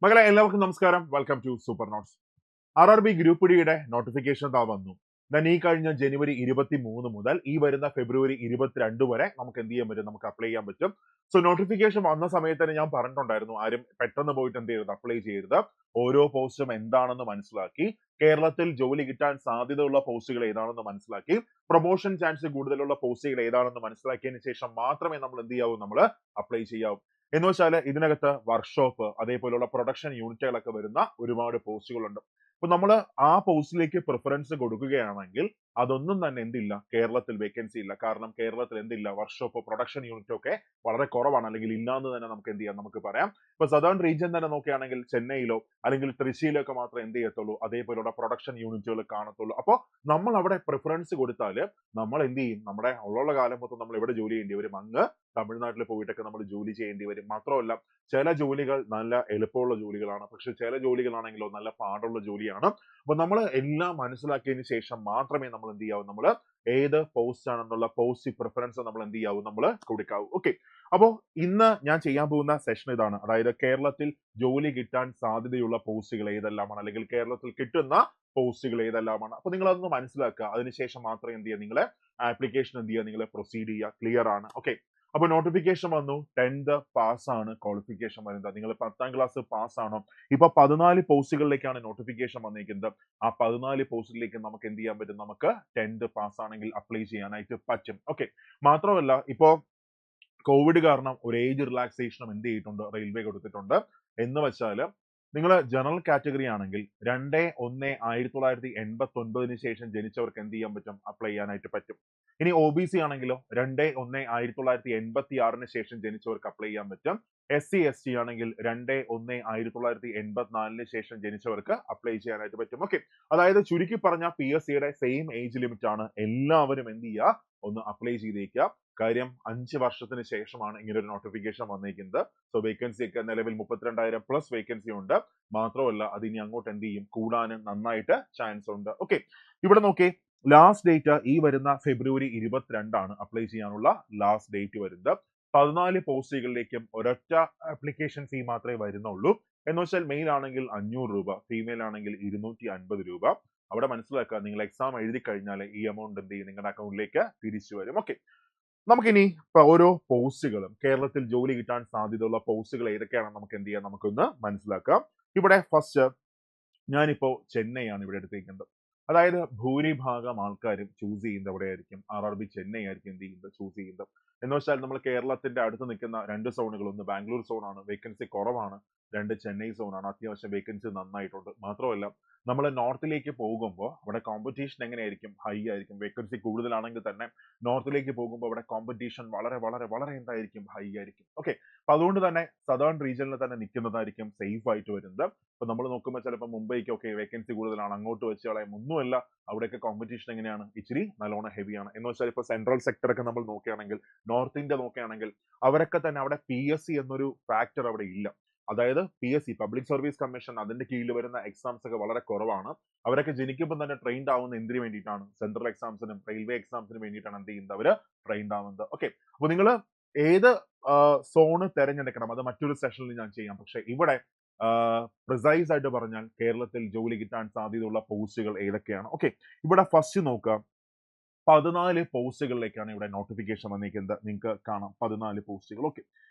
മകളെ എല്ലാവർക്കും നമസ്കാരം. Welcome to super notes. RRB group ഡിയുടെ നോട്ടിഫിക്കേഷൻ വന്നു. ദെൻ ഈ കഴിഞ്ഞ ജനുവരി 23 മുതൽ ഈ വരുന്ന ഫെബ്രുവരി 22 വരെ നമുക്ക് എന്ത് ചെയ്യാൻ പറ്റും, നമുക്ക് അപ്ലൈ ചെയ്യാൻ പറ്റും. സോ നോട്ടിഫിക്കേഷൻ വന്ന സമയത്ത് തന്നെ ഞാൻ പറഞ്ഞിട്ടുണ്ടായിരുന്നു, ആരും പെട്ടെന്ന് പോയിട്ട് എന്ത് ചെയ്യരുത്, അപ്ലൈ ചെയ്യരുത്. ഓരോ പോസ്റ്റും എന്താണെന്ന് മനസ്സിലാക്കി, കേരളത്തിൽ ജോലി കിട്ടാൻ സാധ്യതയുള്ള പോസ്റ്റുകൾ ഏതാണെന്ന് മനസ്സിലാക്കി, പ്രൊമോഷൻ ചാൻസ് കൂടുതലുള്ള പോസ്റ്റുകൾ ഏതാണെന്ന് മനസ്സിലാക്കിയതിന് ശേഷം മാത്രമേ നമ്മൾ എന്ത് ചെയ്യാവൂ, നമ്മൾ അപ്ലൈ ചെയ്യാവൂ. എന്ന് വെച്ചാൽ ഇതിനകത്ത് വർക്ക്ഷോപ്പ് അതേപോലുള്ള പ്രൊഡക്ഷൻ യൂണിറ്റുകളൊക്കെ വരുന്ന ഒരുപാട് പോസ്റ്റുകളുണ്ട്. അപ്പൊ നമ്മൾ ആ പോസ്റ്റിലേക്ക് പ്രിഫറൻസ് കൊടുക്കുകയാണെങ്കിൽ അതൊന്നും തന്നെ എന്തില്ല, കേരളത്തിൽ വേക്കൻസി ഇല്ല. കാരണം കേരളത്തിൽ എന്തില്ല, വർക്ക്ഷോപ്പ് പ്രൊഡക്ഷൻ യൂണിറ്റ് ഒക്കെ വളരെ കുറവാണ്, അല്ലെങ്കിൽ ഇല്ലാന്ന് തന്നെ നമുക്ക് എന്ത് ചെയ്യാം, നമുക്ക് പറയാം. ഇപ്പൊ സദേൺ റീജിയൻ തന്നെ നോക്കുകയാണെങ്കിൽ ചെന്നൈയിലോ അല്ലെങ്കിൽ തൃശ്ശിയിലോ ഒക്കെ മാത്രമേ എന്ത് ചെയ്യത്തുള്ളൂ, അതേപോലുള്ള പ്രൊഡക്ഷൻ യൂണിറ്റുകൾ കാണത്തുള്ളൂ. അപ്പോൾ നമ്മൾ അവിടെ പ്രിഫറൻസ് കൊടുത്താൽ നമ്മൾ എന്ത് ചെയ്യും, നമ്മുടെ ഉള്ള കാലം മൊത്തം നമ്മൾ എവിടെ ജോലി ചെയ്യേണ്ടി വരും, അങ്ങ് തമിഴ്നാട്ടിൽ പോയിട്ടൊക്കെ നമ്മൾ ജോലി ചെയ്യേണ്ടി വരും. മാത്രമല്ല ചില ജോലികൾ നല്ല എളുപ്പമുള്ള ജോലികളാണ്, പക്ഷെ ചില ജോലികളാണെങ്കിലോ നല്ല പാടുള്ള ജോലിയാണ്. അപ്പൊ നമ്മൾ എല്ലാം മനസ്സിലാക്കിയതിന് ശേഷം മാത്രമേ നമ്മൾ എന്ത് ചെയ്യാവൂ, നമ്മൾ ഏത് പോസ്റ്റ് ആണെന്നുള്ള പോസ്റ്റ് പ്രിഫറൻസ് നമ്മൾ എന്ത് ചെയ്യാവൂ, നമ്മൾ കൊടുക്കാവൂ. ഓക്കെ, അപ്പോൾ ഇന്ന് ഞാൻ ചെയ്യാൻ പോകുന്ന സെഷൻ ഇതാണ്. അതായത് കേരളത്തിൽ ജോലി കിട്ടാൻ സാധ്യതയുള്ള പോസ്റ്റുകൾ ഏതെല്ലാമാണ്, അല്ലെങ്കിൽ കേരളത്തിൽ കിട്ടുന്ന പോസ്റ്റുകൾ ഏതെല്ലാമാണ്. അപ്പൊ നിങ്ങൾ അതൊന്ന് മനസ്സിലാക്കുക. അതിനുശേഷം മാത്രമേ എന്ത് ചെയ്യുക, നിങ്ങളെ ആപ്ലിക്കേഷൻ എന്ത് ചെയ്യുക, നിങ്ങൾ പ്രൊസീഡ് ചെയ്യുക. ക്ലിയർ ആണ്? ഓക്കെ, അപ്പൊ നോട്ടിഫിക്കേഷൻ വന്നു. 10th പാസ് ആണ് ക്വാളിഫിക്കേഷൻ വരുന്നത്. നിങ്ങൾ 10th ക്ലാസ് പാസ് ആണോ? ഇപ്പൊ 14 പോസ്റ്റുകളിലേക്കാണ് നോട്ടിഫിക്കേഷൻ വന്നിരിക്കുന്നത്. ആ 14 പോസ്റ്റിലേക്ക് നമുക്ക് എന്ത് ചെയ്യാൻ പറ്റും, നമുക്ക് 10th പാസ് ആണെങ്കിൽ അപ്ലൈ ചെയ്യാനായിട്ട് പറ്റും. ഓക്കെ, മാത്രമല്ല ഇപ്പോ കോവിഡ് കാരണം ഒരു ഏജ് റിലാക്സേഷനും എന്ത് ചെയ്തിട്ടുണ്ട്, റെയിൽവേ കൊടുത്തിട്ടുണ്ട്. എന്ന് വെച്ചാൽ നിങ്ങൾ ജനറൽ കാറ്റഗറി ആണെങ്കിൽ 2/1/1989 ശേഷം ജനിച്ചവർക്ക് എന്ത് ചെയ്യാൻ പറ്റും, അപ്ലൈ ചെയ്യാനായിട്ട് പറ്റും. ഇനി OBC ആണെങ്കിലോ 2/1/1986 ശേഷം ജനിച്ചവർക്ക് അപ്ലൈ ചെയ്യാൻ പറ്റും. SC/ST ആണെങ്കിൽ 2/1/1984 ശേഷം ജനിച്ചവർക്ക് അപ്ലൈ ചെയ്യാനായിട്ട് പറ്റും. ഓക്കെ, അതായത് ചുരുക്കി പറഞ്ഞ PSCയുടെ സെയിം ഏജ് ലിമിറ്റ് ആണ്. എല്ലാവരും എന്ത് ചെയ്യുക, ഒന്ന് അപ്ലൈ ചെയ്തേക്കുക. കാര്യം 5 വർഷത്തിന് ശേഷമാണ് ഇങ്ങനെ ഒരു നോട്ടിഫിക്കേഷൻ വന്നിരിക്കുന്നത്. സോ വേക്കൻസി ഒക്കെ നിലവിൽ 32,000 പ്ലസ് വേക്കൻസി ഉണ്ട്. മാത്രമല്ല അത് ഇനി അങ്ങോട്ട് എന്ത് ചെയ്യും, കൂടാനും നന്നായിട്ട് ചാൻസ് ഉണ്ട്. ഓക്കെ, ഇവിടെ നോക്കി, ലാസ്റ്റ് ഡേറ്റ് ഈ വരുന്ന ഫെബ്രുവരി 22 അപ്ലൈ ചെയ്യാനുള്ള ലാസ്റ്റ് ഡേറ്റ് വരുന്നത്. 14 പോസ്റ്റുകളിലേക്കും ഒരൊറ്റ ആപ്ലിക്കേഷൻ ഫീ മാത്രമേ വരുന്നുള്ളൂ. എന്ന് വെച്ചാൽ മെയിൽ ആണെങ്കിൽ 500 രൂപ, ഫീമെയിൽ ആണെങ്കിൽ 250 രൂപ. അവിടെ മനസ്സിലാക്കുക, നിങ്ങൾ എക്സാം എഴുതി കഴിഞ്ഞാൽ ഈ എമൗണ്ട് എന്ത് ചെയ്യും, നിങ്ങളുടെ അക്കൗണ്ടിലേക്ക് തിരിച്ചു വരും. ഓക്കെ, നമുക്കിനി ഇപ്പൊ ഓരോ പോസ്റ്റുകളും, കേരളത്തിൽ ജോലി കിട്ടാൻ സാധ്യതയുള്ള പോസ്റ്റുകൾ ഏതൊക്കെയാണെന്ന് നമുക്ക് എന്ത് ചെയ്യാം, നമുക്കൊന്ന് മനസ്സിലാക്കാം. ഇവിടെ ഫസ്റ്റ് ഞാനിപ്പോ ചെന്നൈയാണ് ഇവിടെ എടുത്തിരിക്കുന്നത്. അതായത് ഭൂരിഭാഗം ആൾക്കാരും ചൂസ് ചെയ്യുന്നത് എവിടെയായിരിക്കും, RRB ചെന്നൈ ആയിരിക്കും എന്ത് ചെയ്യുന്നത്, ചൂസ് ചെയ്യുന്നത്. എന്ന് വെച്ചാൽ നമ്മൾ കേരളത്തിന്റെ അടുത്ത് നിൽക്കുന്ന രണ്ട് സോണുകൾ, ഒന്ന് ബാംഗ്ലൂർ സോണാണ്, വേക്കൻസി കുറവാണ്. രണ്ട് ചെന്നൈ സോണാണ്, അത്യാവശ്യം വേക്കൻസി നന്നായിട്ടുണ്ട്. മാത്രമല്ല നമ്മൾ നോർത്തിലേക്ക് പോകുമ്പോൾ അവിടെ കോമ്പറ്റീഷൻ എങ്ങനെയായിരിക്കും, ഹൈ ആയിരിക്കും. വേക്കൻസി കൂടുതലാണെങ്കിൽ തന്നെ നോർത്തിലേക്ക് പോകുമ്പോൾ അവിടെ കോമ്പറ്റീഷൻ വളരെ വളരെ വളരെ എന്തായിരിക്കും, ഹൈ ആയിരിക്കും. ഓക്കെ, അപ്പൊ അതുകൊണ്ട് തന്നെ സദേൺ റീജിയനിൽ തന്നെ നിൽക്കുന്നതായിരിക്കും സേഫ് ആയിട്ട് വരുന്നത്. ഇപ്പൊ നമ്മൾ നോക്കുമ്പോൾ ചിലപ്പോൾ മുംബൈക്കൊക്കെ വേക്കൻസി കൂടുതലാണ്, അങ്ങോട്ട് വെച്ച് കളയാം, ഒന്നുമല്ല. അവിടെയൊക്കെ കോമ്പറ്റീഷൻ എങ്ങനെയാണ്, ഇച്ചിരി നല്ലോണം ഹെവിയാണ്. എന്ന് വെച്ചാൽ ഇപ്പൊ സെൻട്രൽ സെക്ടർ ഒക്കെ നമ്മൾ നോക്കുകയാണെങ്കിൽ, നോർത്ത് ഇന്ത്യ നോക്കുകയാണെങ്കിൽ അവരൊക്കെ തന്നെ അവിടെ PSC എന്നൊരു ഫാക്ടർ അവിടെ ഇല്ല. അതായത് PSC, പബ്ലിക് സർവീസ് കമ്മീഷൻ, അതിന്റെ കീഴിൽ വരുന്ന എക്സാംസ് ഒക്കെ വളരെ കുറവാണ്. അവരൊക്കെ ജനിക്കുമ്പോൾ തന്നെ ട്രെയിൻഡ് ആവുന്ന എന്തിനു വേണ്ടിയിട്ടാണ്, സെൻട്രൽ എക്സാംസിനും റെയിൽവേ എക്സാംസിനും വേണ്ടിയിട്ടാണ് എന്ത് ചെയ്യുന്നത്, അവര് ട്രെയിൻഡ് ആവുന്നത്. ഓക്കെ, അപ്പൊ നിങ്ങൾ ഏത് സോണ് തെരഞ്ഞെടുക്കണം, അത് മറ്റൊരു സെഷനിൽ ഞാൻ ചെയ്യാം. പക്ഷെ ഇവിടെ പ്രിസൈസ് ആയിട്ട് പറഞ്ഞാൽ കേരളത്തിൽ ജോലി കിട്ടാൻ സാധ്യതയുള്ള പോസ്റ്റുകൾ ഏതൊക്കെയാണ്. ഓക്കെ, ഇവിടെ ഫസ്റ്റ് നോക്കുക, 14 പോസ്റ്റുകളിലേക്കാണ് ഇവിടെ നോട്ടിഫിക്കേഷൻ വന്നിരിക്കുന്നത്. നിങ്ങൾക്ക് കാണാം 14 പോസ്റ്റുകൾ. ഓക്കെ,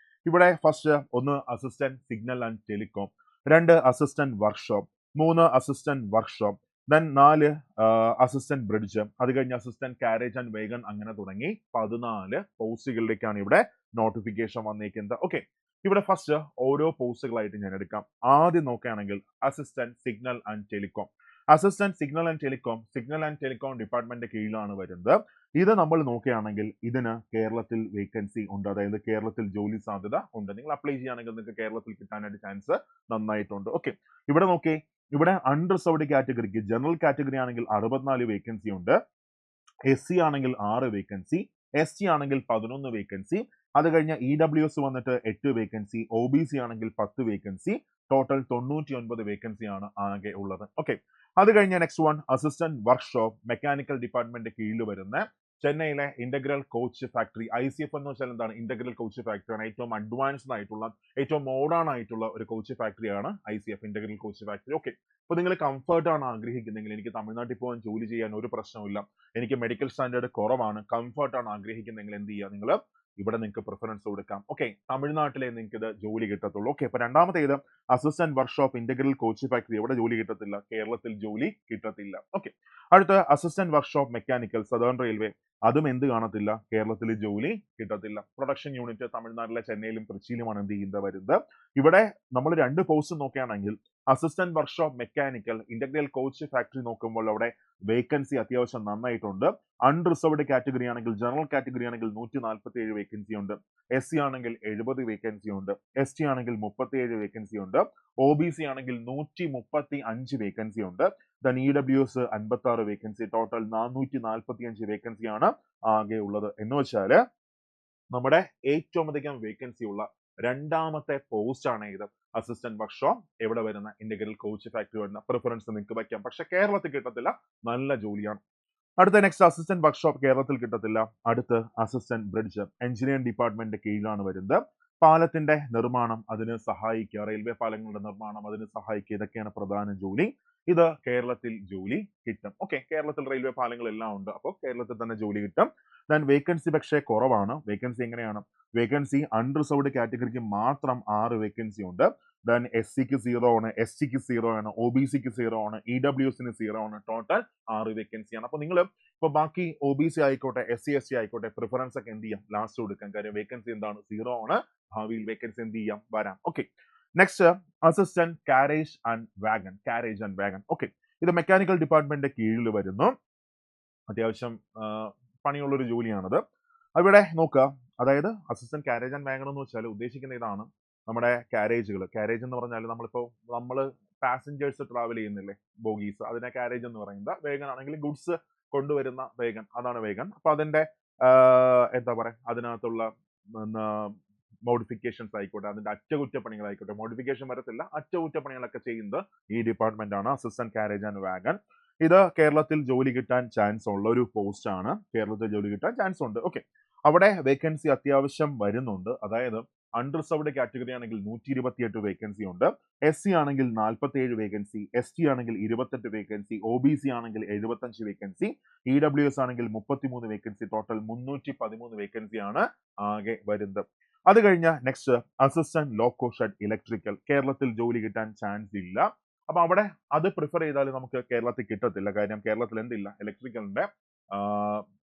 ഇവിടെ ഫസ്റ്റ് ഒന്ന് assistant signal and telecom, 2 assistant workshop, 3 assistant workshop, then 4 assistant bridge, അത് കഴിഞ്ഞ് അസിസ്റ്റന്റ് കാരേജ് ആൻഡ് വേഗൻ, അങ്ങനെ തുടങ്ങി 14 പോസ്റ്റുകളിലേക്കാണ് ഇവിടെ നോട്ടിഫിക്കേഷൻ വന്നിരിക്കുന്നത്. ഓക്കെ, ഇവിടെ ഫസ്റ്റ് ഓരോ പോസ്റ്റുകളായിട്ട് ഞാൻ എടുക്കാം. ആദ്യം നോക്കുകയാണെങ്കിൽ assistant signal and telecom. Assistant signal and telecom department കീഴിലാണ് വരുന്നത്. ഇത് നമ്മൾ നോക്കുകയാണെങ്കിൽ ഇതിന് കേരളത്തിൽ വേക്കൻസി ഉണ്ട്, അതായത് കേരളത്തിൽ ജോലി സാധ്യത ഉണ്ട്. നിങ്ങൾ അപ്ലൈ ചെയ്യുകയാണെങ്കിൽ നിങ്ങൾക്ക് കേരളത്തിൽ കിട്ടാനായിട്ട് ചാൻസ് നന്നായിട്ടുണ്ട്. ഓക്കെ, ഇവിടെ നോക്കി, ഇവിടെ അൺറിസർവ്ഡ് കാറ്റഗറിക്ക്, ജനറൽ കാറ്റഗറി ആണെങ്കിൽ 64 വേക്കൻസി ഉണ്ട്. SC ആണെങ്കിൽ 6 വേക്കൻസി, ST ആണെങ്കിൽ 11 വേക്കൻസി, അത് കഴിഞ്ഞ EWS വന്നിട്ട് 8 വേക്കൻസി, OBC ആണെങ്കിൽ 10 വേക്കൻസി, ടോട്ടൽ 99 വേക്കൻസി ആണ് ആകെ ഉള്ളത്. ഓക്കെ, അത് കഴിഞ്ഞ next one assistant workshop, mechanical department കീഴിൽ വരുന്ന ചെന്നൈയിലെ ഇന്റഗ്രൽ കോച്ച് ഫാക്ടറി ICF എന്ന് വെച്ചാൽ എന്താണ്? ഇന്റഗ്രൽ കോച്ച് ഫാക്ടറിയാണ്. ഏറ്റവും അഡ്വാൻസ്ഡ് ആയിട്ടുള്ള ഏറ്റവും മോഡേൺ ആയിട്ടുള്ള ഒരു കോച്ച് ഫാക്ടറിയാണ് ICF integral coach factory. Okay, അപ്പൊ നിങ്ങൾ കംഫർട്ട് ആണ് ആഗ്രഹിക്കുന്നെങ്കിൽ എനിക്ക് തമിഴ്നാട്ടിൽ പോകാൻ ജോലി ചെയ്യാൻ ഒരു പ്രശ്നമില്ല, എനിക്ക് മെഡിക്കൽ സ്റ്റാൻഡേർഡ് കുറവാണ്, കംഫർട്ട് ആണ് ആഗ്രഹിക്കുന്നെങ്കിൽ എന്ത് ചെയ്യുക? നിങ്ങൾ ഇവിടെ നിങ്ങൾക്ക് പ്രിഫറൻസ് കൊടുക്കാം. ഓക്കെ, തമിഴ്നാട്ടിലെ നിങ്ങൾക്ക് ഇത് ജോലി കിട്ടത്തുള്ളൂ. ഓക്കെ, അപ്പൊ രണ്ടാമത്തേത് assistant workshop integral coach factory. എവിടെ ജോലി കിട്ടത്തില്ല? കേരളത്തിൽ ജോലി കിട്ടത്തില്ല. ഓക്കെ, അടുത്ത assistant workshop mechanical southern railway. അതും എന്ത് കാണത്തില്ല? കേരളത്തിൽ ജോലി കിട്ടത്തില്ല. പ്രൊഡക്ഷൻ യൂണിറ്റ് തമിഴ്നാട്ടിലെ ചെന്നൈയിലും തൃച്ചിയിലുമാണ് എന്ത് ചെയ്യുന്നത്? വരുന്നത്. ഇവിടെ നമ്മൾ രണ്ട് പോസ്റ്റ് നോക്കുകയാണെങ്കിൽ assistant workshop mechanical integral coach factory നോക്കുമ്പോൾ അവിടെ വേക്കൻസി അത്യാവശ്യം നന്നായിട്ടുണ്ട്. അൺറിസർവ്ഡ് കാറ്റഗറി ആണെങ്കിൽ, ജനറൽ കാറ്റഗറി ആണെങ്കിൽ 147 വേക്കൻസി ഉണ്ട്. SC ആണെങ്കിൽ 70 വേക്കൻസി ഉണ്ട്. ST ആണെങ്കിൽ 37 വേക്കൻസി ഉണ്ട്. OBC ആണെങ്കിൽ 135 വേക്കൻസി ഉണ്ട്. Then EWS 56 vacancy. ടോട്ടൽ 445 വേക്കൻസിയാണ് ആകെ ഉള്ളത്. എന്ന് വെച്ചാല് നമ്മുടെ ഏറ്റവും അധികം വേക്കൻസി ഉള്ള രണ്ടാമത്തെ പോസ്റ്റ് ആണ് ഇത്, അസിസ്റ്റന്റ് വർക്ക്ഷോപ്പ്. എവിടെ വരുന്ന? ഇന്റഗ്രൽ കോച്ച് ഫാക്ടറി വരുന്ന. പ്രിഫറൻസ് നിങ്ങൾക്ക് വയ്ക്കാം, പക്ഷെ കേരളത്തിൽ കിട്ടത്തില്ല. നല്ല ജോലിയാണ്. അടുത്ത നെക്സ്റ്റ് അസിസ്റ്റന്റ് വർക്ക്ഷോപ്പ് കേരളത്തിൽ കിട്ടത്തില്ല. അടുത്ത് അസിസ്റ്റന്റ് ബ്രിഡ്ജ് എഞ്ചിനീയറിംഗ് ഡിപ്പാർട്ട്മെന്റ് കീഴിലാണ് വരുന്നത്. പാലത്തിന്റെ നിർമ്മാണം അതിന് സഹായിക്കുക, റെയിൽവേ പാലങ്ങളുടെ നിർമ്മാണം അതിന് സഹായിക്കുക, ഇതൊക്കെയാണ് പ്രധാന ജോലി. ഇത് കേരളത്തിൽ ജോലി കിട്ടും. ഓക്കെ, കേരളത്തിൽ റെയിൽവേ പാലങ്ങളെല്ലാം ഉണ്ട്, അപ്പോൾ കേരളത്തിൽ തന്നെ ജോലി കിട്ടും. ദെൻ വേക്കൻസി പക്ഷേ കുറവാണ്. വേക്കൻസി എങ്ങനെയാണ്? വേക്കൻസി അൺറിസർവ്ഡ് കാറ്റഗറിക്ക് മാത്രം 6 വേക്കൻസി ഉണ്ട്. ദെൻ SCക്ക് 0 ആണ്, STക്ക് 0 ആണ്, OBCക്ക് 0 ആണ്, EWSന് 0 ആണ്. ടോട്ടൽ 6 വേക്കൻസിയാണ്. അപ്പൊ നിങ്ങൾ ഇപ്പൊ ബാക്കി OBC ആയിക്കോട്ടെ, SC ST ആയിക്കോട്ടെ, പ്രിഫറൻസ് ഒക്കെ എന്ത് ചെയ്യാം? ലാസ്റ്റ് കൊടുക്കാം. കാര്യം വേക്കൻസി എന്താണ്? 0 ആണ്. ഭാവിയിൽ വേക്കൻസി എന്ത് ചെയ്യാം? വരാം. Okay, next assistant carriage and wagon. Okay, ഇത് മെക്കാനിക്കൽ ഡിപ്പാർട്ട്മെന്റ് കീഴിൽ വരുന്നു. അത്യാവശ്യം പണിയുള്ളൊരു ജോലിയാണത്. അവിടെ നോക്കുക, അതായത് അസിസ്റ്റന്റ് കാരേജ് ആൻഡ് വാഗൺ എന്ന് വെച്ചാൽ ഉദ്ദേശിക്കുന്ന ഇതാണ്, നമ്മുടെ കാരേജുകൾ. കാരേജ് എന്ന് പറഞ്ഞാൽ നമ്മൾ പാസഞ്ചേഴ്സ് ട്രാവൽ ചെയ്യുന്നില്ലേ, ബോഗീസ്, അതിനെ കാരേജ് എന്ന് പറയുന്നത്. വേഗൻ ആണെങ്കിൽ ഗുഡ്സ് കൊണ്ടുവരുന്ന വേഗൻ, അതാണ് വേഗൻ. അപ്പൊ അതിന്റെ എന്താ പറയാ, അതിനകത്തുള്ള മോഡിഫിക്കേഷൻസ് ആയിക്കോട്ടെ, അതിന്റെ അറ്റകുറ്റപ്പണികളായിക്കോട്ടെ, മോഡിഫിക്കേഷൻ വരത്തില്ല, അറ്റകുറ്റപ്പണികളൊക്കെ ചെയ്യുന്നത് ഈ ഡിപ്പാർട്ട്മെന്റ് ആണ്, അസിസ്റ്റന്റ് കാരേജ് ആൻഡ് വാഗൺ. ഇത് കേരളത്തിൽ ജോലി കിട്ടാൻ ചാൻസ് ഉള്ള ഒരു പോസ്റ്റ് ആണ്. കേരളത്തിൽ ജോലി കിട്ടാൻ ചാൻസ് ഉണ്ട്. ഓക്കെ, അവിടെ വേക്കൻസി അത്യാവശ്യം വരുന്നുണ്ട്. അതായത് അൺറിസർവ്ഡ് കാറ്റഗറി ആണെങ്കിൽ 128 വേക്കൻസി ഉണ്ട്. SC ആണെങ്കിൽ 47 വേക്കൻസി, ST ആണെങ്കിൽ 28 വേക്കൻസി, OBC ആണെങ്കിൽ 75 വേക്കൻസി, EWS ആണെങ്കിൽ 33 വേക്കൻസി. ടോട്ടൽ 313 വേക്കൻസിയാണ് ആകെ വരുന്നത്. അത് കഴിഞ്ഞ next assistant loco shed electrical. കേരളത്തിൽ ജോലി കിട്ടാൻ ചാൻസ് ഇല്ല. അപ്പൊ അവിടെ അത് പ്രിഫർ ചെയ്താൽ നമുക്ക് കേരളത്തിൽ കിട്ടത്തില്ല. കാര്യം കേരളത്തിൽ എന്തില്ല? ഇലക്ട്രിക്കലിന്റെ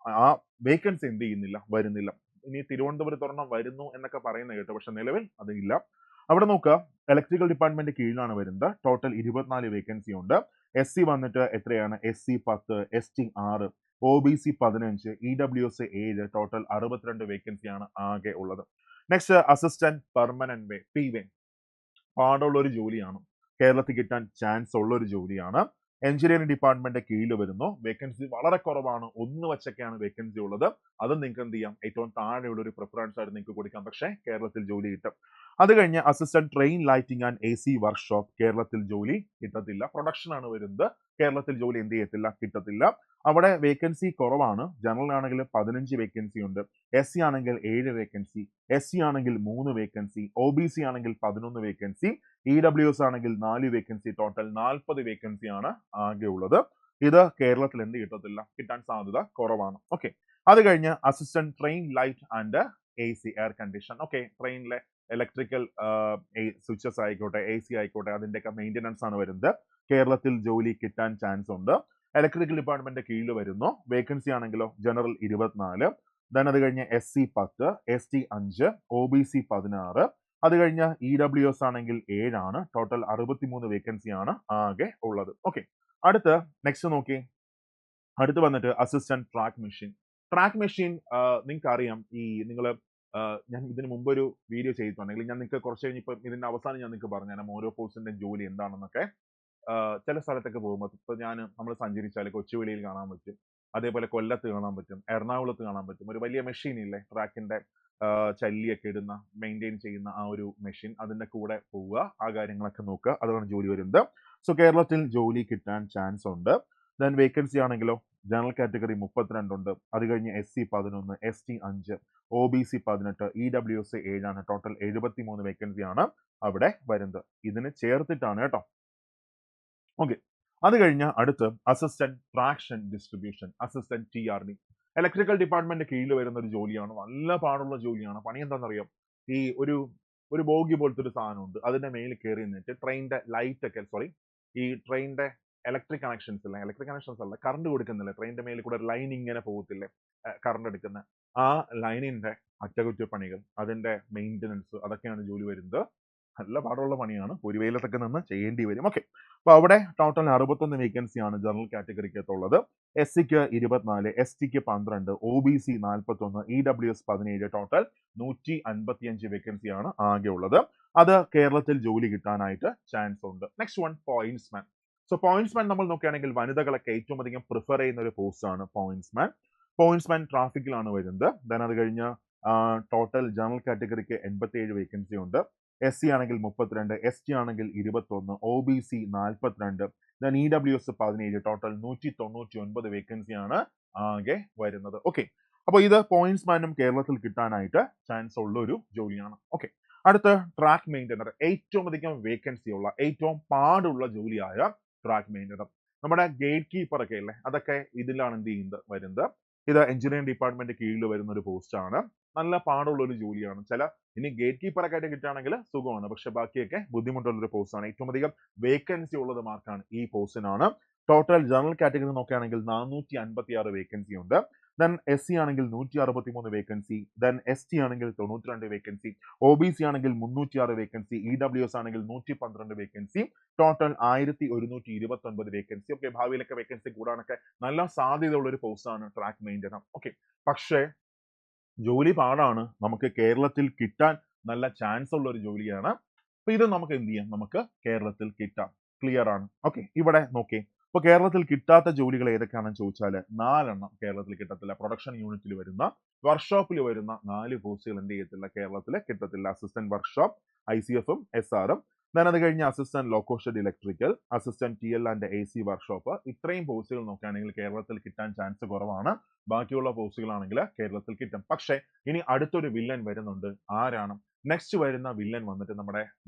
ആ വേക്കൻസി എന്ത് ചെയ്യുന്നില്ല? വരുന്നില്ല. ഇനി തിരുവനന്തപുരത്ത് ഒരെണ്ണം വരുന്നു എന്നൊക്കെ പറയുന്നത് കേട്ടോ, പക്ഷെ നിലവിൽ അതില്ല. അവിടെ നോക്കുക, ഇലക്ട്രിക്കൽ ഡിപ്പാർട്ട്മെന്റ് കീഴിലാണ് വരുന്നത്. ടോട്ടൽ 24 വേക്കൻസി ഉണ്ട്. SC വന്നിട്ട് എത്രയാണ്? SC 10, ST 6, OBC 15, EWS 7. Total 62 വേക്കൻസിയാണ് ആകെ ഉള്ളത്. നെക്സ്റ്റ് അസിസ്റ്റന്റ് പെർമനന്റ് വേ, PW. പാടുള്ള ഒരു ജോലിയാണ്, കേരളത്തിൽ കിട്ടാൻ ചാൻസ് ഉള്ള ഒരു ജോലിയാണ്. എഞ്ചിനീയറിംഗ് ഡിപ്പാർട്ട്മെന്റ് കീഴിൽ വരുന്നു. വേക്കൻസി വളരെ കുറവാണ്, 1 വെച്ചൊക്കെയാണ് വേക്കൻസി ഉള്ളത്. അത് നിങ്ങൾക്ക് എന്ത് ചെയ്യാം? ഏറ്റവും താഴെയുള്ള ഒരു പ്രിഫറൻസ് ആയിട്ട് നിങ്ങൾക്ക് കൊടുക്കാം, പക്ഷേ കേരളത്തിൽ ജോലി കിട്ടും. അത് കഴിഞ്ഞ് assistant train lighting and AC workshop. കേരളത്തിൽ ജോലി കിട്ടത്തില്ല. പ്രൊഡക്ഷൻ ആണ് വരുന്നത്. കേരളത്തിൽ ജോലി എന്ത് ചെയ്യത്തില്ല? കിട്ടത്തില്ല. അവിടെ വേക്കൻസി കുറവാണ്. ജനറൽ ആണെങ്കിൽ 15 വേക്കൻസി ഉണ്ട്. SC ആണെങ്കിൽ 7 വേക്കൻസി, SC ആണെങ്കിൽ 3 വേക്കൻസി, OBC ആണെങ്കിൽ 11 വേക്കൻസി, EWS ആണെങ്കിൽ 4 വേക്കൻസി. ടോട്ടൽ 40 വേക്കൻസിയാണ് ആകെ ഉള്ളത്. ഇത് കേരളത്തിൽ എന്ത് കിട്ടത്തില്ല? കിട്ടാൻ സാധ്യത കുറവാണ്. ഓക്കെ, അത് കഴിഞ്ഞ് assistant train light and AC air condition. Okay, ട്രെയിനിലെ ഇലക്ട്രിക്കൽ സ്വിച്ചസ് ആയിക്കോട്ടെ, AC ആയിക്കോട്ടെ, അതിന്റെയൊക്കെ മെയിൻ്റെനൻസ് ആണ് വരുന്നത്. കേരളത്തിൽ ജോലി കിട്ടാൻ ചാൻസ് ഉണ്ട്. ഇലക്ട്രിക്കൽ ഡിപ്പാർട്ട്മെന്റ് കീഴിൽ വരുന്നു. വേക്കൻസി ആണെങ്കിലോ ജനറൽ 24, ദെൻ അത് കഴിഞ്ഞ് SC 10, ST 5, OBC 16. അത് കഴിഞ്ഞ് EWS ആണെങ്കിൽ 7 ആണ്. ടോട്ടൽ 63 വേക്കൻസിയാണ് ആകെ ഉള്ളത്. ഓക്കെ, അടുത്ത് നെക്സ്റ്റ് നോക്കി, അടുത്ത് വന്നിട്ട് assistant track machine. Track machine നിങ്ങൾക്ക് അറിയാം, ഈ നിങ്ങൾ ഞാൻ ഇതിന് മുമ്പ് ഒരു വീഡിയോ ചെയ്തിട്ടുണ്ടെങ്കിൽ ഞാൻ നിങ്ങൾക്ക് കുറച്ച് കഴിഞ്ഞ് ഇപ്പം ഇതിന്റെ അവസാനം ഞാൻ നിങ്ങൾക്ക് പറഞ്ഞുതരാം ഓരോ പോസ്റ്റിന്റെ ജോലി എന്താണെന്നൊക്കെ. ചില സ്ഥലത്തൊക്കെ പോകുമ്പോൾ ഇപ്പൊ നമ്മൾ സഞ്ചരിച്ചാൽ കൊച്ചുവേളിയിൽ കാണാൻ പറ്റും, അതേപോലെ കൊല്ലത്ത് കാണാൻ പറ്റും, എറണാകുളത്ത് കാണാൻ പറ്റും. ഒരു വലിയ മെഷീൻ ഇല്ലേ, ട്രാക്കിന്റെ ചല്ലിയൊക്കെ ഇടുന്ന, മെയിൻറ്റെയിൻ ചെയ്യുന്ന ആ ഒരു മെഷീൻ, അതിന്റെ കൂടെ പോവുക, ആ കാര്യങ്ങളൊക്കെ നോക്കുക, അതാണ് ജോലി വരുന്നത്. സോ കേരളത്തിൽ ജോലി കിട്ടാൻ ചാൻസ് ഉണ്ട്. ദെൻ വേക്കൻസി ആണെങ്കിലോ ജനറൽ കാറ്റഗറി 32 ഉണ്ട്. അത് കഴിഞ്ഞ് SC 11, ST 5, OBC 18, EWS 7 total 73 vacancy ആണ് അവിടെ വരുന്നത്. ഇതിന് ചേർത്തിട്ടാണ് കേട്ടോ. ഓക്കെ, അത് കഴിഞ്ഞ അടുത്ത് assistant traction distribution, assistant TRD, electrical department കീഴിൽ വരുന്ന ഒരു ജോലിയാണ്. നല്ല പാടുള്ള ജോലിയാണ്. പണി എന്താണെന്നറിയാം? ഈ ഒരു ബോഗി പോലത്തെ ഒരു സാധനമുണ്ട്, അതിന്റെ മേലിൽ കയറി നിന്നിട്ട് ട്രെയിനിന്റെ ലൈറ്റ് ഒക്കെ, സോറി, ഈ ട്രെയിനിന്റെ ഇലക്ട്രിക് കണക്ഷൻസ് അല്ല, ഇലക്ട്രിക് കണക്ഷൻസ് അല്ല, കറണ്ട് കൊടുക്കുന്നില്ല, ട്രെയിനിന്റെ മേലിൽ കൂടെ ഒരു ലൈൻ ഇങ്ങനെ പോകത്തില്ലേ, കറണ്ട് എടുക്കുന്ന ആ ലൈനിന്റെ അറ്റകുറ്റപ്പണികൾ, അതിന്റെ മെയിൻ്റനൻസ്, അതൊക്കെയാണ് ജോലി വരുന്നത്. നല്ല പാടുള്ള പണിയാണ്, ഒരു വെയിലത്തൊക്കെ നിന്ന് ചെയ്യേണ്ടി വരും. ഓക്കെ, അപ്പൊ അവിടെ ടോട്ടൽ 61 വേക്കൻസിയാണ് ജനറൽ കാറ്റഗറിക്കകത്തുള്ളത്. SCക്ക് 24, STക്ക് 12, OBC 41, EWS 17, ടോട്ടൽ 155 വേക്കൻസിയാണ് ആകെ ഉള്ളത്. അത് കേരളത്തിൽ ജോലി കിട്ടാനായിട്ട് ചാൻസ് ഉണ്ട്. Next one, പോയിന്റ്സ്മാൻ. സോ പോയിന്റ്സ്മാൻ നമ്മൾ നോക്കുകയാണെങ്കിൽ വനിതകളൊക്കെ ഏറ്റവും അധികം പ്രിഫർ ചെയ്യുന്ന ഒരു പോസ്റ്റ് ആണ് പോയിന്റ്സ്മാൻ. പോയിന്റ്സ്മാൻ ട്രാഫിക്കിലാണ് വരുന്നത്. ദെൻ അത് കഴിഞ്ഞ് ടോട്ടൽ ജനറൽ കാറ്റഗറിക്ക് 87 വേക്കൻസി ഉണ്ട്. SC ആണെങ്കിൽ 32, ST ആണെങ്കിൽ 21, OBC 42, ദെൻ EWS 17, ടോട്ടൽ 199 വേക്കൻസിയാണ് ആകെ വരുന്നത്. ഓക്കെ, അപ്പോൾ ഇത് പോയിന്റ്സ്മാനും കേരളത്തിൽ കിട്ടാനായിട്ട് ചാൻസ് ഉള്ള ഒരു ജോലിയാണ്. ഓക്കെ, അടുത്ത ട്രാക്ക് മെയിൻ്റനർ, ഏറ്റവും അധികം വേക്കൻസി ഉള്ള, ഏറ്റവും പാടുള്ള ജോലിയായ ട്രാക്ക് മെയിൻ്റനർ. നമ്മുടെ ഗേറ്റ് കീപ്പർ ഒക്കെ അല്ലേ, അതൊക്കെ ഇതിലാണ് എന്ത് ചെയ്യുന്നത് വരുന്നത്. ഇത് എഞ്ചിനീയറിംഗ് ഡിപ്പാർട്ട്മെന്റ് കീഴിൽ വരുന്ന ഒരു പോസ്റ്റ് ആണ്. നല്ല പാടുള്ള ഒരു ജോലിയാണ്. ഇനി ഗേറ്റ് കീപ്പർ ഒക്കെ ആയിട്ട് കിട്ടുകയാണെങ്കിൽ സുഖമാണ്, പക്ഷെ ബാക്കിയൊക്കെ ബുദ്ധിമുട്ടുള്ള ഒരു പോസ്റ്റ് ആണ്. ഏറ്റവും അധികം വേക്കൻസി ഉള്ളത് മാർക്കാണ് ഈ പോസ്റ്റിനാണ്. ടോട്ടൽ ജനറൽ കാറ്റഗറി നോക്കുകയാണെങ്കിൽ 456 വേക്കൻസി ഉണ്ട്. ദെൻ SC ആണെങ്കിൽ 163 വേക്കൻസി, ദെൻ ST ആണെങ്കിൽ 92 വേക്കൻസി, OBC ആണെങ്കിൽ 306 വേക്കൻസി, EWS ആണെങ്കിൽ 112 വേക്കൻസി, ടോട്ടൽ 1129 വേക്കൻസി. ഓക്കെ, ഭാവിയിലൊക്കെ വേക്കൻസി കൂടാനൊക്കെ നല്ല സാധ്യതയുള്ള ഒരു പോസ്റ്റ് ആണ് ട്രാക്ക് മെയിൻ്റനർ. ഓക്കെ, പക്ഷേ ജോലി പാടാണ്, നമുക്ക് കേരളത്തിൽ കിട്ടാൻ നല്ല ചാൻസ് ഉള്ള ഒരു ജോലിയാണ്. അപ്പൊ ഇത് നമുക്ക് എന്ത് ചെയ്യാം, നമുക്ക് കേരളത്തിൽ കിട്ടാം. ക്ലിയർ ആണ്? ഓക്കെ, ഇവിടെ നോക്കി. ഇപ്പൊ കേരളത്തിൽ കിട്ടാത്ത ജോലികൾ ഏതൊക്കെയാണെന്ന് ചോദിച്ചാൽ 4 എണ്ണം കേരളത്തിൽ കിട്ടത്തില്ല. പ്രൊഡക്ഷൻ യൂണിറ്റിൽ വരുന്ന, വർക്ക്ഷോപ്പിൽ വരുന്ന 4 പോസ്റ്റുകൾ എന്ത് ചെയ്യത്തില്ല, കേരളത്തിൽ കിട്ടത്തില്ല. അസിസ്റ്റന്റ് വർക്ക്ഷോപ്പ്, ICF-ഉം SR-ഉം, then അത് കഴിഞ്ഞ് assistant loco shed electrical, assistant TL and AC workshop. ഇത്രയും പോസ്റ്റുകൾ നോക്കുകയാണെങ്കിൽ കേരളത്തിൽ കിട്ടാൻ ചാൻസ് കുറവാണ്. ബാക്കിയുള്ള പോസ്റ്റുകളാണെങ്കിൽ കേരളത്തിൽ കിട്ടും. പക്ഷേ ഇനി അടുത്തൊരു വില്ലൻ വരുന്നുണ്ട്. ആരാണ്? നെക്സ്റ്റ് വരുന്ന വില്ലൻ വന്നിട്ട്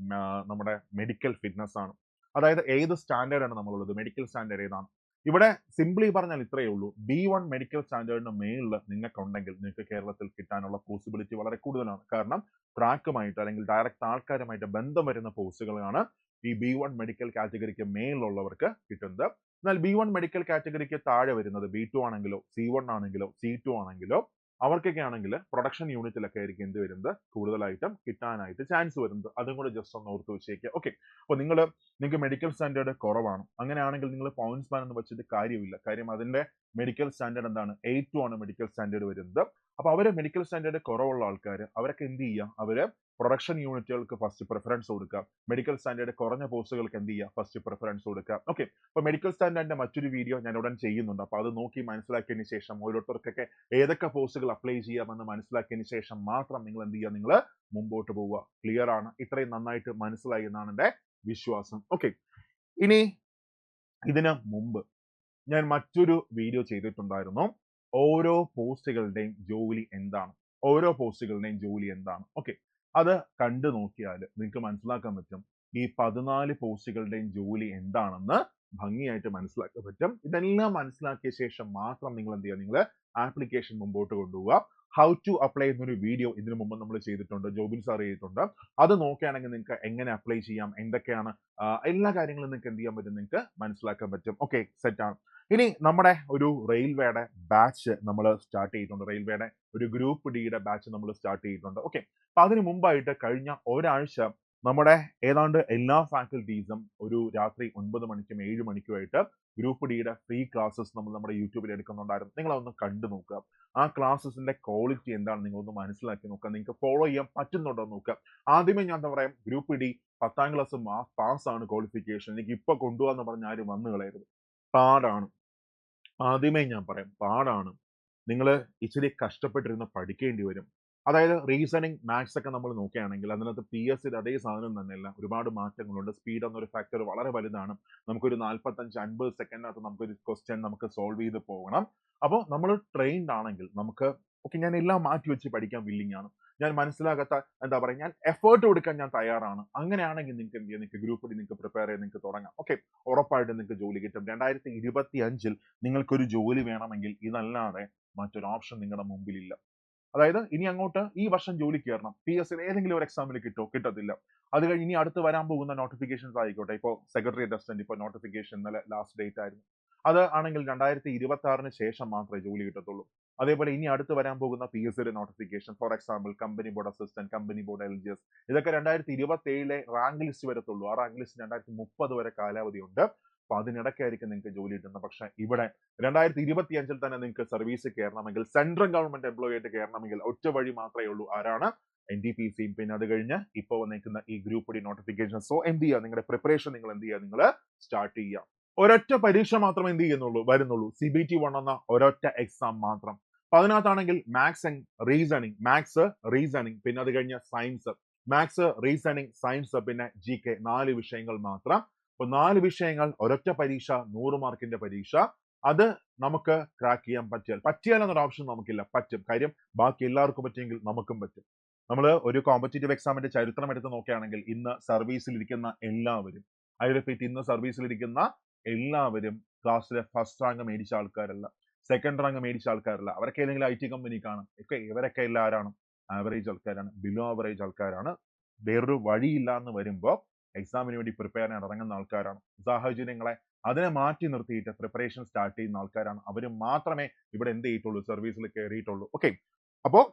നമ്മുടെ മെഡിക്കൽ ഫിറ്റ്നസ് ആണ്. അതായത് ഏത് സ്റ്റാൻഡേർഡ് ആണ് നമ്മളുള്ളത്, മെഡിക്കൽ സ്റ്റാൻഡേർഡ് ഏതാണ്? ഇവിടെ സിംപ്ലി പറഞ്ഞാൽ ഇത്രയേ ഉള്ളൂ. B1 മെഡിക്കൽ സ്റ്റാൻഡേർഡിന് മേളിൽ നിങ്ങൾക്കുണ്ടെങ്കിൽ നിങ്ങൾക്ക് കേരളത്തിൽ കിട്ടാനുള്ള പോസിബിലിറ്റി വളരെ കൂടുതലാണ്. കാരണം ട്രാക്കുമായിട്ട് അല്ലെങ്കിൽ ഡയറക്റ്റ് ആൾക്കാരുമായിട്ട് ബന്ധം വരുന്ന പോസ്റ്റുകളാണ് ഈ B1 മെഡിക്കൽ കാറ്റഗറിക്ക് മേളിലുള്ളവർക്ക് കിട്ടുന്നത്. എന്നാൽ B1 മെഡിക്കൽ കാറ്റഗറിക്ക് താഴെ വരുന്നത് B2 ആണെങ്കിലോ C1 ആണെങ്കിലോ C2 ആണെങ്കിലോ അവർക്കൊക്കെ ആണെങ്കിൽ പ്രൊഡക്ഷൻ യൂണിറ്റിലൊക്കെ ആയിരിക്കും എന്ത് വരുന്നത്, കൂടുതലായിട്ടും കിട്ടാനായിട്ട് ചാൻസ് വരുന്നത്. അതും കൂടെ ജസ്റ്റ് ഒന്ന് ഓർത്ത് വെച്ചേക്കുക. ഓക്കെ, അപ്പോൾ നിങ്ങൾക്ക് മെഡിക്കൽ സ്റ്റാൻഡേർഡ് കുറവാണ്, അങ്ങനെയാണെങ്കിൽ നിങ്ങൾ പോയിന്റ്സ്മാൻ എന്ന് വെച്ചിട്ട് കാര്യമില്ല. കാര്യം അതിന്റെ മെഡിക്കൽ സ്റ്റാൻഡേർഡ് എന്താണ്, 8 ആണ് മെഡിക്കൽ സ്റ്റാൻഡേർഡ് വരുന്നത്. അപ്പൊ അവര് മെഡിക്കൽ സ്റ്റാൻഡേർഡ് കുറവുള്ള ആൾക്കാർ അവരൊക്കെ എന്ത് ചെയ്യുക, അവര് പ്രൊഡക്ഷൻ യൂണിറ്റുകൾക്ക് ഫസ്റ്റ് പ്രിഫറൻസ് കൊടുക്കുക. മെഡിക്കൽ സ്റ്റാൻഡേർഡ് കുറഞ്ഞ പോസ്റ്റുകൾക്ക് എന്ത് ചെയ്യുക, ഫസ്റ്റ് പ്രിഫറൻസ് കൊടുക്കുക. ഓക്കെ, അപ്പൊ മെഡിക്കൽ സ്റ്റാൻഡേർഡിന്റെ മറ്റൊരു വീഡിയോ ഞാൻ ഉടൻ ചെയ്യുന്നുണ്ട്. അപ്പൊ അത് നോക്കി മനസ്സിലാക്കിയതിന് ശേഷം ഓരോരുത്തർക്കൊക്കെ ഏതൊക്കെ പോസ്റ്റുകൾ അപ്ലൈ ചെയ്യാമെന്ന് മനസ്സിലാക്കിയതിന് ശേഷം മാത്രം നിങ്ങൾ എന്ത് ചെയ്യുക, നിങ്ങൾ മുമ്പോട്ട് പോവുക. ക്ലിയർ ആണ്? ഇത്രയും നന്നായിട്ട് മനസ്സിലായി എന്നാണ് എൻ്റെ വിശ്വാസം. ഓക്കെ, ഇനി ഇതിന് മുമ്പ് ഞാൻ മറ്റൊരു വീഡിയോ ചെയ്തിട്ടുണ്ടായിരുന്നു. ഓരോ പോസ്റ്റുകളുടെയും ജോലി എന്താണ്, ഓരോ പോസ്റ്റുകളുടെയും ജോലി എന്താണ്. ഓക്കെ, അത് കണ്ടു നോക്കിയാൽ നിങ്ങൾക്ക് മനസ്സിലാക്കാൻ പറ്റും ഈ 14 പോസ്റ്റുകളുടെയും ജോലി എന്താണെന്ന് ഭംഗിയായിട്ട് മനസ്സിലാക്കാൻ പറ്റും. ഇതെല്ലാം മനസ്സിലാക്കിയ ശേഷം മാത്രം നിങ്ങൾ എന്ത് ചെയ്യുക, നിങ്ങൾ ആപ്ലിക്കേഷൻ മുമ്പോട്ട് കൊണ്ടുപോവുക. ഹൗ ടു അപ്ലൈ എന്നൊരു വീഡിയോ ഇതിനു മുമ്പ് നമ്മൾ ചെയ്തിട്ടുണ്ട്, ജോബിൻ സാർ ചെയ്തിട്ടുണ്ട്. അത് നോക്കുകയാണെങ്കിൽ നിങ്ങൾക്ക് എങ്ങനെ അപ്ലൈ ചെയ്യാം, എന്തൊക്കെയാണ് എല്ലാ കാര്യങ്ങളും നിങ്ങൾക്ക് എന്ത് ചെയ്യാൻ പറ്റും, നിങ്ങൾക്ക് മനസ്സിലാക്കാൻ പറ്റും. ഓക്കെ, സെറ്റ് ആണ്. ഇനി നമ്മുടെ ഒരു റെയിൽവേയുടെ ബാച്ച് നമ്മൾ സ്റ്റാർട്ട് ചെയ്തിട്ടുണ്ട്. റെയിൽവേയുടെ ഒരു ഗ്രൂപ്പ് ഡിയുടെ ബാച്ച് നമ്മൾ സ്റ്റാർട്ട് ചെയ്തിട്ടുണ്ട്. ഓക്കെ, അപ്പൊ അതിന് മുമ്പായിട്ട് കഴിഞ്ഞ ഒരാഴ്ച നമ്മുടെ ഏതാണ്ട് എല്ലാ ഫാക്കൽറ്റീസും ഒരു രാത്രി 9 മണിക്കും 7 മണിക്കുമായിട്ട് ഗ്രൂപ്പ് ഡിയുടെ ഫ്രീ ക്ലാസ്സസ് നമ്മൾ നമ്മുടെ യൂട്യൂബിൽ എടുക്കുന്നുണ്ടായിരുന്നു. നിങ്ങളതൊന്ന് കണ്ടു നോക്കുക. ആ ക്ലാസ്സസിന്റെ ക്വാളിറ്റി എന്താണ് നിങ്ങളൊന്ന് മനസ്സിലാക്കി നോക്കുക. നിങ്ങൾക്ക് ഫോളോ ചെയ്യാൻ പറ്റുന്നുണ്ടോ നോക്കുക. ആദ്യമേ ഞാൻ എന്താ പറയാം, ഗ്രൂപ്പ് ഡി 10ാം ക്ലാസ് പാസ്സാണ് ക്വാളിഫിക്കേഷൻ, എനിക്ക് ഇപ്പൊ കൊണ്ടുപോകാന്ന് പറഞ്ഞ ആരും വന്നു കളയരുത്. പാടാണ്. ആദ്യമേ ഞാൻ പറയാം, പാടാണ്. നിങ്ങൾ ഇച്ചിരി കഷ്ടപ്പെട്ടിരുന്ന് പഠിക്കേണ്ടി വരും. അതായത് റീസണിങ് മാത്സ് ഒക്കെ നമ്മൾ നോക്കുകയാണെങ്കിൽ അതിനകത്ത് PSCയുടെ അതേ സാധനം തന്നെയല്ല, ഒരുപാട് മാറ്റങ്ങളുണ്ട്. സ്പീഡ് എന്നൊരു ഫാക്ടർ വളരെ വലുതാണ്. നമുക്കൊരു 45-50 സെക്കൻഡിനകത്ത് നമുക്കൊരു ക്വസ്റ്റ്യൻ നമുക്ക് സോൾവ് ചെയ്ത് പോകണം. അപ്പോൾ നമ്മൾ ട്രെയിൻഡ് ആണെങ്കിൽ നമുക്ക് ഞാൻ എല്ലാം മാറ്റി വെച്ച് പഠിക്കാൻ വില്ലിങ് ആണ്. ഞാൻ മനസ്സിലാകാത്ത എന്താ പറയുക, ഞാൻ എഫേർട്ട് കൊടുക്കാൻ ഞാൻ തയ്യാറാണ്. അങ്ങനെയാണെങ്കിൽ നിങ്ങൾക്ക് എന്ത് ചെയ്യാം, നിങ്ങൾക്ക് ഗ്രൂപ്പ് ഡി നിങ്ങൾക്ക് പ്രിപ്പയർ ചെയ്ത് നിങ്ങൾക്ക് തുടങ്ങാം. ഓക്കെ, ഉറപ്പായിട്ടും നിങ്ങൾക്ക് ജോലി കിട്ടും. 2025 നിങ്ങൾക്കൊരു ജോലി വേണമെങ്കിൽ ഇതല്ലാതെ മറ്റൊരു ഓപ്ഷൻ നിങ്ങളുടെ മുമ്പിലില്ല. അതായത് ഇനി അങ്ങോട്ട് ഈ വർഷം ജോലി കയറണം, PSC ഏതെങ്കിലും ഒരു എക്സാമിൽ കിട്ടത്തില്ല. അത് കഴിഞ്ഞ് ഇനി അടുത്ത് വരാൻ പോകുന്ന നോട്ടിഫിക്കേഷൻസ് ആയിക്കോട്ടെ, ഇപ്പോൾ സെക്രട്ടറി അസിസ്റ്റന്റ് ഇപ്പോൾ നോട്ടിഫിക്കേഷൻ ഇന്നലെ ലാസ്റ്റ് ഡേറ്റ് ആയിരുന്നു. അത് ആണെങ്കിൽ 2026 ശേഷം മാത്രമേ ജോലി കിട്ടത്തുള്ളൂ. അതേപോലെ ഇനി അടുത്ത് വരാൻ പോകുന്ന PSCയുടെ notification, for example company board assistant, company board LGS, ഇതൊക്കെ 2027 റാങ്ക് ലിസ്റ്റ് വരത്തുള്ളൂ. ആ റാങ്ക് ലിസ്റ്റ് 2030 വരെ കാലാവധിയുണ്ട്. അപ്പൊ അതിനിടയ്ക്കായിരിക്കും നിങ്ങൾക്ക് ജോലി കിട്ടുന്നത്. പക്ഷെ ഇവിടെ 2025 തന്നെ നിങ്ങൾക്ക് സർവീസ് കയറണമെങ്കിൽ, സെൻട്രൽ ഗവൺമെന്റ് എംപ്ലോയി ആയിട്ട് കയറണമെങ്കിൽ ഒറ്റ വഴി മാത്രമേ ഉള്ളൂ. ആരാണ്? NTPC. പിന്നെ അത് കഴിഞ്ഞ് ഇപ്പൊ വന്നിരിക്കുന്ന ഈ ഗ്രൂപ്പ് ഡി നോട്ടിഫിക്കേഷൻ. സോ എന്ത് ചെയ്യുക, നിങ്ങളുടെ പ്രിപ്പറേഷൻ നിങ്ങൾ എന്ത് ചെയ്യുക, നിങ്ങൾ സ്റ്റാർട്ട് ചെയ്യുക. ഒരൊറ്റ പരീക്ഷ മാത്രമേ എന്ത് വരുന്നുള്ളൂ, CBT 1 എന്ന ഒരൊറ്റ എക്സാം മാത്രം. അപ്പൊ അതിനകത്താണെങ്കിൽ മാത്സ് റീസണിങ്, പിന്നെ അത് കഴിഞ്ഞ സയൻസ്, മാത്സ് റീസണിങ് സയൻസ് പിന്നെ GK, 4 വിഷയങ്ങൾ മാത്രം. അപ്പൊ 4 വിഷയങ്ങൾ, ഒരൊറ്റ പരീക്ഷ, 100 മാർക്കിന്റെ പരീക്ഷ. അത് നമുക്ക് ക്രാക്ക് ചെയ്യാൻ പറ്റിയാൽ എന്നൊരു ഓപ്ഷൻ നമുക്കില്ല. പറ്റും, കാര്യം ബാക്കി എല്ലാവർക്കും പറ്റുമെങ്കിൽ നമുക്കും പറ്റും. നമ്മൾ ഒരു കോമ്പറ്റേറ്റീവ് എക്സാമിന്റെ ചരിത്രം എടുത്ത് നോക്കുകയാണെങ്കിൽ ഇന്ന് സർവീസിലിരിക്കുന്ന എല്ലാവരും, ഐ റിപ്പീറ്റ്, ഇന്ന് സർവീസിലിരിക്കുന്ന എല്ലാവരും ക്ലാസ്സിലെ ഫസ്റ്റ് റാങ്ക് മേടിച്ച ആൾക്കാരല്ല, സെക്കൻഡ് റാങ്ക് മേടിച്ച ആൾക്കാരല്ല. അവരൊക്കെ ഏതെങ്കിലും IT കമ്പനി കാണും. ഇവരൊക്കെ എല്ലാം ആരാണ്? ആവറേജ് ആൾക്കാരാണ്, ബിലോ ആവറേജ് ആൾക്കാരാണ്. വേറൊരു വഴിയില്ല എന്ന് വരുമ്പോൾ എക്സാമിന് വേണ്ടി പ്രിപ്പയർ ചെയ്യാൻ ഇറങ്ങുന്ന ആൾക്കാരാണ്. സാഹചര്യങ്ങളെ അതിനെ മാറ്റി നിർത്തിയിട്ട് പ്രിപ്പറേഷൻ സ്റ്റാർട്ട് ചെയ്യുന്ന ആൾക്കാരാണ്. അവർ മാത്രമേ ഇവിടെ എന്ത് ചെയ്തിട്ടുള്ളൂ, സർവീസിൽ കയറിയിട്ടുള്ളൂ. ഓക്കെ, അപ്പോൾ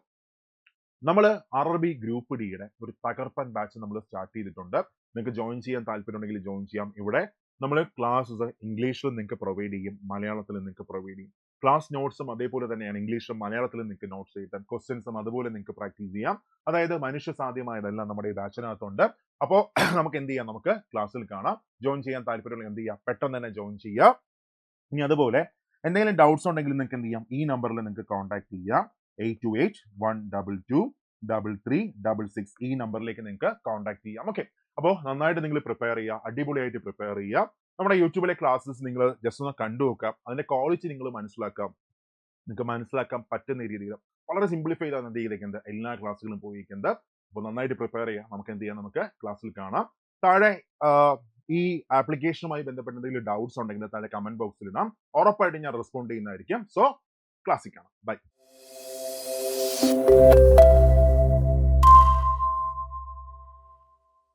നമ്മൾ RRB ഗ്രൂപ്പ് ഡിയുടെ ഒരു തകർപ്പൻ ബാച്ച് നമ്മൾ സ്റ്റാർട്ട് ചെയ്തിട്ടുണ്ട്. നിങ്ങൾക്ക് ജോയിൻ ചെയ്യാൻ താല്പര്യമുണ്ടെങ്കിൽ ജോയിൻ ചെയ്യാം. ഇവിടെ നമ്മൾ ക്ലാസ്സസ് ഇംഗ്ലീഷിലും നിങ്ങൾക്ക് പ്രൊവൈഡ് ചെയ്യും, മലയാളത്തിലും നിങ്ങൾക്ക് പ്രൊവൈഡ് ചെയ്യും. ക്ലാസ് നോട്ട്സും അതേപോലെ തന്നെയാണ്, ഇംഗ്ലീഷിലും മലയാളത്തിലും നിങ്ങൾക്ക് നോട്ട്സ് കിട്ടാൻ, ക്വസ്റ്റ്യൻസും അതുപോലെ നിങ്ങൾക്ക് പ്രാക്ടീസ് ചെയ്യാം. അതായത് മനുഷ്യ സാധ്യമായതെല്ലാം നമ്മുടെ ഈ ബാച്ചിനകത്തുണ്ട്. അപ്പോൾ നമുക്ക് എന്ത് ചെയ്യാം, നമുക്ക് ക്ലാസ്സിൽ കാണാം. ജോയിൻ ചെയ്യാൻ താല്പര്യമുള്ള എന്ത് ചെയ്യുക, പെട്ടെന്ന് തന്നെ ജോയിൻ ചെയ്യുക. ഇനി അതുപോലെ എന്തെങ്കിലും ഡൗട്ട്സ് ഉണ്ടെങ്കിൽ നിങ്ങൾക്ക് എന്ത് ചെയ്യാം, ഈ നമ്പറിൽ നിങ്ങൾക്ക് കോൺടാക്ട് ചെയ്യാം. 8281223366 ഈ നമ്പറിലേക്ക് നിങ്ങൾക്ക് കോൺടാക്ട് ചെയ്യാം. ഓക്കെ, അപ്പോൾ നന്നായിട്ട് നിങ്ങൾ പ്രിപ്പയർ ചെയ്യുക, അടിപൊളിയായിട്ട് പ്രിപ്പയർ ചെയ്യുക. നമ്മുടെ യൂട്യൂബിലെ ക്ലാസ്സസ് നിങ്ങൾ ജസ്റ്റ് ഒന്ന് കണ്ടു നോക്കാം, അതിന്റെ ക്വാളിറ്റി നിങ്ങൾ മനസ്സിലാക്കാം. നിങ്ങൾക്ക് മനസ്സിലാക്കാൻ പറ്റുന്ന രീതിയിൽ വളരെ സിംപ്ലിഫൈ ചെയ്താണ് എന്ത് ചെയ്തിരിക്കുന്നത്, എല്ലാ ക്ലാസ്സുകളും പോയിരിക്കുന്നത്. അപ്പോൾ നന്നായിട്ട് പ്രിപ്പയർ ചെയ്യുക. നമുക്ക് എന്ത് ചെയ്യാം, നമുക്ക് ക്ലാസ്സിൽ കാണാം. താഴെ ഈ ആപ്ലിക്കേഷനുമായി ബന്ധപ്പെട്ട എന്തെങ്കിലും ഡൗട്ട്സ് ഉണ്ടെങ്കിൽ താഴെ കമന്റ് ബോക്സിൽ ഇടാം. ഉറപ്പായിട്ടും ഞാൻ റെസ്പോണ്ട് ചെയ്യുന്നതായിരിക്കും. സോ ക്ലാസ്സിൽ കാണാം. ബൈ.